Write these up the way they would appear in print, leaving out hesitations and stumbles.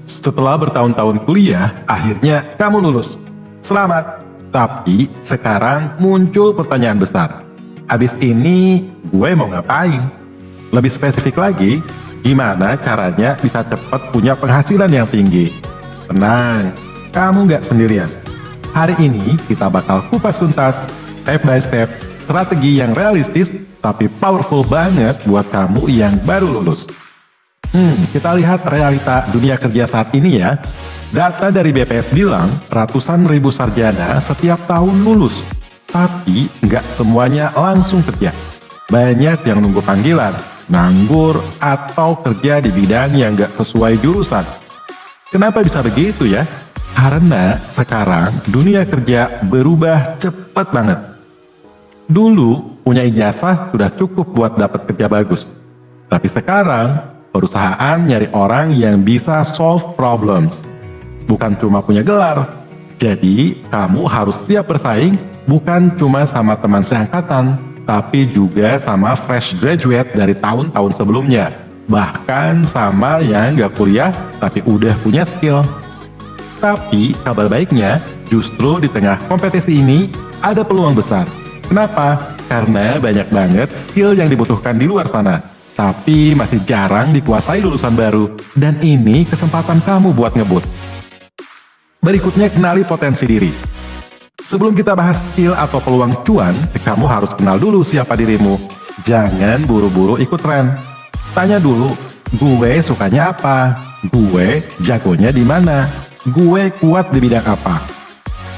Setelah bertahun-tahun kuliah, akhirnya kamu lulus. Selamat. Tapi sekarang muncul pertanyaan besar. Abis ini gue mau ngapain? Lebih spesifik lagi, gimana caranya bisa cepat punya penghasilan yang tinggi? Tenang, kamu nggak sendirian. Hari ini kita bakal kupas tuntas, step by step, strategi yang realistis tapi powerful banget buat kamu yang baru lulus. Kita lihat realita dunia kerja saat ini ya. Data dari BPS bilang ratusan ribu sarjana setiap tahun lulus. Tapi nggak semuanya langsung kerja. Banyak yang nunggu panggilan, nganggur, atau kerja di bidang yang nggak sesuai jurusan. Kenapa bisa begitu ya? Karena sekarang dunia kerja berubah cepat banget. Dulu punya ijazah sudah cukup buat dapat kerja bagus. Tapi sekarang perusahaan nyari orang yang bisa solve problems. Bukan cuma punya gelar. Jadi kamu harus siap bersaing bukan cuma sama teman seangkatan, tapi juga sama fresh graduate dari tahun-tahun sebelumnya. Bahkan sama yang gak kuliah tapi udah punya skill. Tapi kabar baiknya, justru di tengah kompetisi ini ada peluang besar. Kenapa? Karena banyak banget skill yang dibutuhkan di luar sana. Tapi masih jarang dikuasai lulusan baru. Dan ini kesempatan kamu buat ngebut. Berikutnya kenali potensi diri. Sebelum kita bahas skill atau peluang cuan, kamu harus kenal dulu siapa dirimu. Jangan buru-buru ikut tren. Tanya dulu, gue sukanya apa? Gue jagonya di mana? Gue kuat di bidang apa?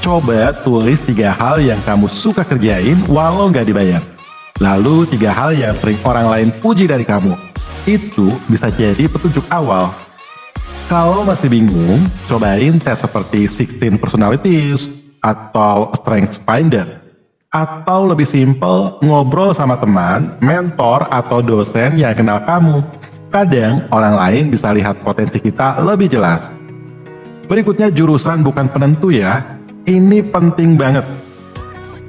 Coba tulis 3 hal yang kamu suka kerjain walau nggak dibayar. Lalu 3 hal yang sering orang lain puji dari kamu. Itu bisa jadi petunjuk awal. Kalau masih bingung, cobain tes seperti 16 Personalities atau Strengths Finder. Atau lebih simpel, ngobrol sama teman, mentor, atau dosen yang kenal kamu. Kadang orang lain bisa lihat potensi kita lebih jelas. Berikutnya jurusan bukan penentu ya. Ini penting banget.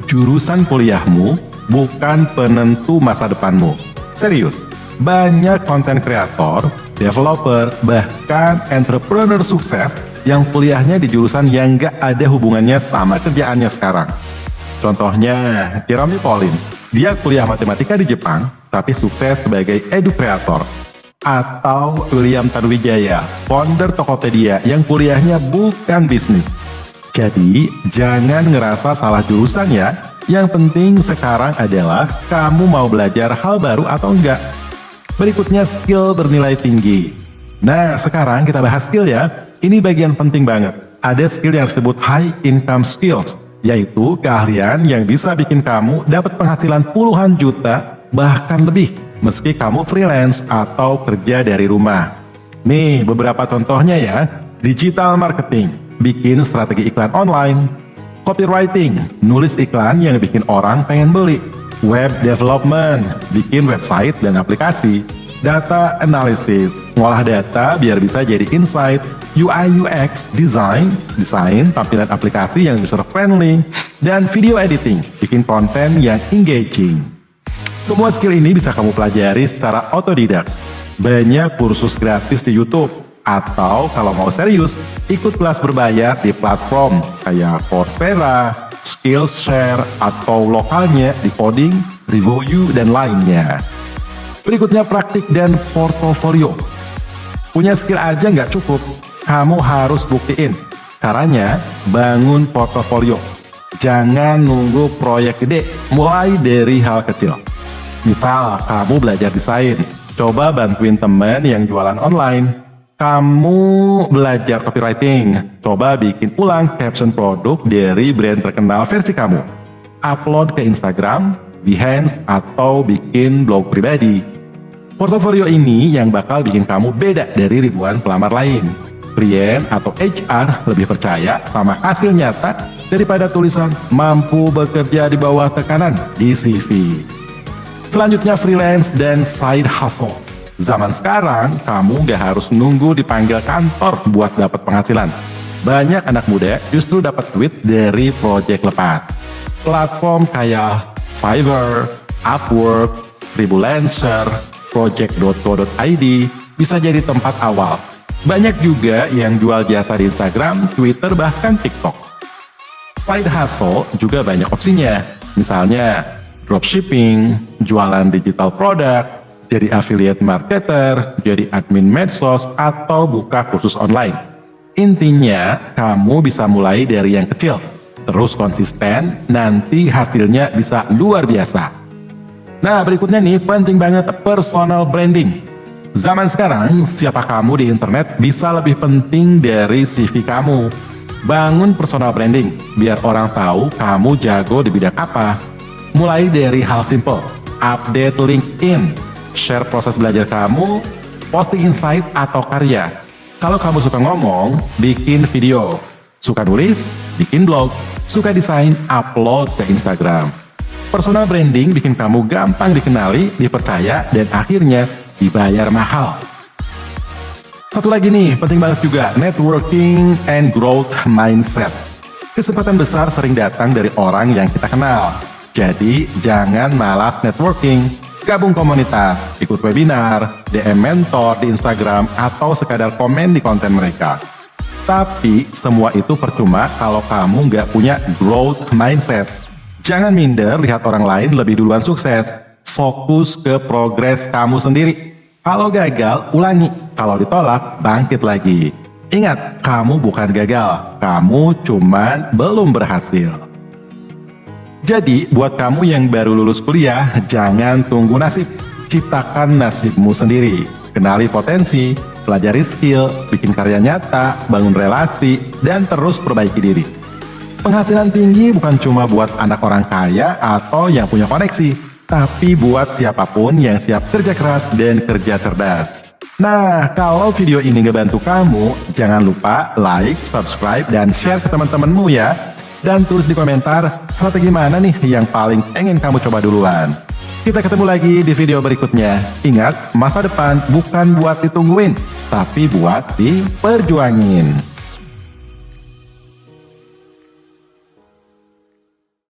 Jurusan kuliahmu bukan penentu masa depanmu. Serius, banyak konten kreator, developer, bahkan entrepreneur sukses yang kuliahnya di jurusan yang gak ada hubungannya sama kerjaannya sekarang. Contohnya, Jeremy Pauline. Dia kuliah matematika di Jepang, tapi sukses sebagai educreator. Atau William Tanuwijaya, founder Tokopedia yang kuliahnya bukan bisnis. Jadi, jangan ngerasa salah jurusan ya. Yang penting sekarang adalah kamu mau belajar hal baru atau enggak. Berikutnya skill bernilai tinggi. Nah, sekarang kita bahas skill ya. Ini bagian penting banget. Ada skill yang disebut high income skills, yaitu keahlian yang bisa bikin kamu dapat penghasilan puluhan juta, bahkan lebih, meski kamu freelance atau kerja dari rumah. Nih, beberapa contohnya ya. Digital marketing, bikin strategi iklan online. Copywriting, nulis iklan yang bikin orang pengen beli. Web development, bikin website dan aplikasi. Data analysis, ngolah data biar bisa jadi insight. UI UX design, desain tampilan aplikasi yang user friendly. Dan video editing, bikin konten yang engaging. Semua skill ini bisa kamu pelajari secara otodidak. Banyak kursus gratis di YouTube. Atau kalau mau serius, ikut kelas berbayar di platform kayak Coursera, Skillshare, atau lokalnya di Coding, Review, dan lainnya. Berikutnya praktik dan portofolio. Punya skill aja nggak cukup, kamu harus buktiin. Caranya, bangun portofolio. Jangan nunggu proyek gede, mulai dari hal kecil. Misal, kamu belajar desain, coba bantuin teman yang jualan online. Kamu belajar copywriting, coba bikin ulang caption produk dari brand terkenal versi kamu. Upload ke Instagram, Behance, atau bikin blog pribadi. Portofolio ini yang bakal bikin kamu beda dari ribuan pelamar lain. Klien atau HR lebih percaya sama hasil nyata daripada tulisan mampu bekerja di bawah tekanan di CV. Selanjutnya freelance dan side hustle. Zaman sekarang, kamu gak harus nunggu dipanggil kantor buat dapat penghasilan. Banyak anak muda justru dapat duit dari proyek lepas. Platform kayak Fiverr, Upwork, Freelancer, Project.co.id bisa jadi tempat awal. Banyak juga yang jual jasa di Instagram, Twitter, bahkan TikTok. Side hustle juga banyak opsinya. Misalnya, dropshipping, jualan digital produk, jadi affiliate marketer, jadi admin medsos, atau buka kursus online. Intinya, kamu bisa mulai dari yang kecil, terus konsisten, nanti hasilnya bisa luar biasa. Nah, berikutnya nih, penting banget personal branding. Zaman sekarang, siapa kamu di internet bisa lebih penting dari CV kamu. Bangun personal branding, biar orang tahu kamu jago di bidang apa. Mulai dari hal simple, update LinkedIn, share proses belajar kamu, posting insight atau karya. Kalau kamu suka ngomong, bikin video. Suka nulis, bikin blog. Suka desain, upload ke Instagram. Personal branding bikin kamu gampang dikenali, dipercaya, dan akhirnya dibayar mahal. Satu lagi nih, penting banget juga, networking and growth mindset. Kesempatan besar sering datang dari orang yang kita kenal. Jadi, jangan malas networking. Gabung komunitas, ikut webinar, DM mentor di Instagram, atau sekadar komen di konten mereka. Tapi, semua itu percuma kalau kamu nggak punya growth mindset. Jangan minder lihat orang lain lebih duluan sukses. Fokus ke progres kamu sendiri. Kalau gagal, ulangi. Kalau ditolak, bangkit lagi. Ingat, kamu bukan gagal. Kamu cuman belum berhasil. Jadi, buat kamu yang baru lulus kuliah, jangan tunggu nasib. Ciptakan nasibmu sendiri. Kenali potensi, pelajari skill, bikin karya nyata, bangun relasi, dan terus perbaiki diri. Penghasilan tinggi bukan cuma buat anak orang kaya atau yang punya koneksi, tapi buat siapapun yang siap kerja keras dan kerja cerdas. Nah, kalau video ini ngebantu kamu, jangan lupa like, subscribe, dan share ke teman-temanmu ya. Dan tulis di komentar strategi mana nih yang paling pengen kamu coba duluan. Kita ketemu lagi di video berikutnya. Ingat, masa depan bukan buat ditungguin, tapi buat diperjuangin.